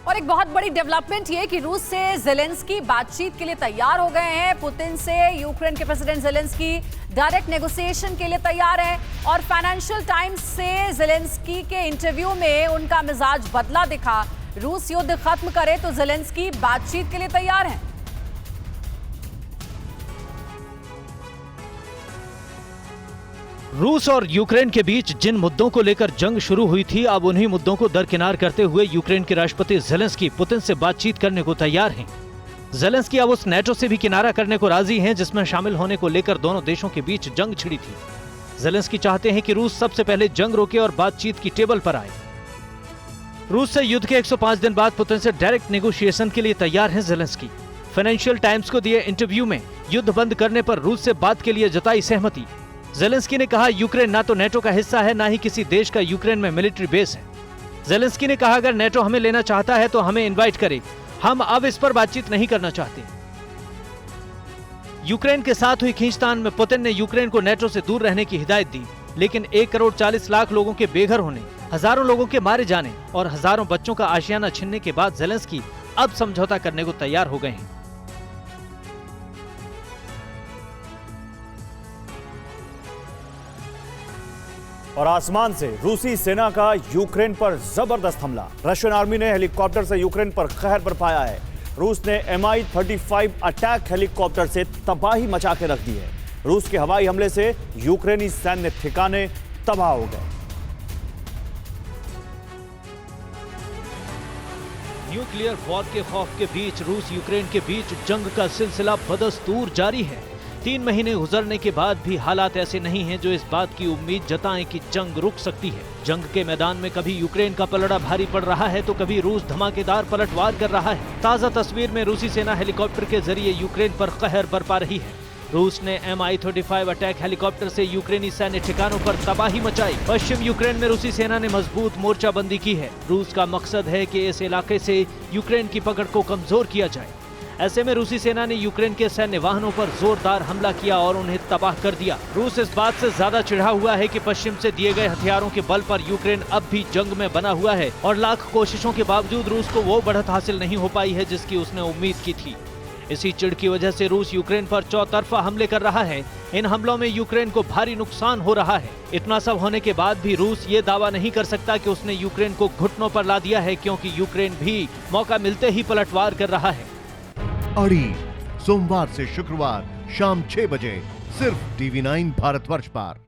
और एक बहुत बड़ी डेवलपमेंट ये कि रूस से ज़ेलेंस्की बातचीत के लिए तैयार हो गए हैं। पुतिन से यूक्रेन के प्रेसिडेंट ज़ेलेंस्की डायरेक्ट नेगोशिएशन के लिए तैयार है। और फाइनेंशियल टाइम्स से ज़ेलेंस्की के इंटरव्यू में उनका मिजाज बदला दिखा। रूस युद्ध खत्म करे तो ज़ेलेंस्की बातचीत के लिए तैयार हैं। रूस और यूक्रेन के बीच जिन मुद्दों को लेकर जंग शुरू हुई थी, अब उन्हीं मुद्दों को दरकिनार करते हुए यूक्रेन के राष्ट्रपति ज़ेलेंस्की पुतिन से बातचीत करने को तैयार हैं। ज़ेलेंस्की अब उस नेटो से भी किनारा करने को राजी हैं जिसमें शामिल होने को लेकर दोनों देशों के बीच जंग छिड़ी थी। ज़ेलेंस्की चाहते हैं कि रूस सबसे पहले जंग रोके और बातचीत की टेबल पर आए। रूस से युद्ध के 105 दिन बाद पुतिन से डायरेक्ट नेगोशिएशन के लिए तैयार हैं ज़ेलेंस्की। फाइनेंशियल टाइम्स को दिए इंटरव्यू में युद्ध बंद करने पर रूस से बात के लिए जताई सहमति। ज़ेलेंस्की ने कहा, यूक्रेन ना तो नेटो का हिस्सा है, ना ही किसी देश का यूक्रेन में मिलिट्री बेस है। ज़ेलेंस्की ने कहा, अगर नेटो हमें लेना चाहता है तो हमें इनवाइट करे, हम अब इस पर बातचीत नहीं करना चाहते। यूक्रेन के साथ हुई खींचतान में पुतिन ने यूक्रेन को नेटो से दूर रहने की हिदायत दी, लेकिन 1 करोड़ 40 लाख लोगों के बेघर होने, हजारों लोगों के मारे जाने और हजारों बच्चों का आशियाना छीनने के बाद ज़ेलेंस्की अब समझौता करने को तैयार हो गए हैं। और आसमान से रूसी सेना का यूक्रेन पर जबरदस्त हमला। रशियन आर्मी ने हेलीकॉप्टर से यूक्रेन पर कहर बरपाया है। रूस ने Mi-35 अटैक हेलीकॉप्टर से तबाही मचा के रख दी है। रूस के हवाई हमले से यूक्रेनी सैन्य ठिकाने तबाह हो गए। न्यूक्लियर वॉर के खौफ के बीच रूस यूक्रेन के बीच जंग का सिलसिला बदस्तूर जारी है। 3 महीने गुजरने के बाद भी हालात ऐसे नहीं हैं जो इस बात की उम्मीद जताएं कि जंग रुक सकती है। जंग के मैदान में कभी यूक्रेन का पलड़ा भारी पड़ रहा है तो कभी रूस धमाकेदार पलटवार कर रहा है। ताजा तस्वीर में रूसी सेना हेलीकॉप्टर के जरिए यूक्रेन पर कहर बरपा रही है। रूस ने Mi-35 अटैक हेलीकॉप्टर से यूक्रेनी सैन्य ठिकानों पर तबाही मचाई। पश्चिम यूक्रेन में रूसी सेना ने मजबूत मोर्चाबंदी की है। रूस का मकसद है कि इस इलाके से यूक्रेन की पकड़ को कमजोर किया जाए। ऐसे में रूसी सेना ने यूक्रेन के सैन्य वाहनों पर जोरदार हमला किया और उन्हें तबाह कर दिया। रूस इस बात से ज्यादा चिढ़ा हुआ है कि पश्चिम से दिए गए हथियारों के बल पर यूक्रेन अब भी जंग में बना हुआ है और लाख कोशिशों के बावजूद रूस को वो बढ़त हासिल नहीं हो पाई है जिसकी उसने उम्मीद की थी। इसी चिढ़ की वजह से रूस यूक्रेन पर चौतरफा हमले कर रहा है। इन हमलों में यूक्रेन को भारी नुकसान हो रहा है। इतना सब होने के बाद भी रूस ये दावा नहीं कर सकता कि उसने यूक्रेन को घुटनों पर ला दिया है, क्योंकि यूक्रेन भी मौका मिलते ही पलटवार कर रहा है। अड़ी सोमवार से शुक्रवार शाम 6 बजे सिर्फ TV9 भारतवर्ष पर।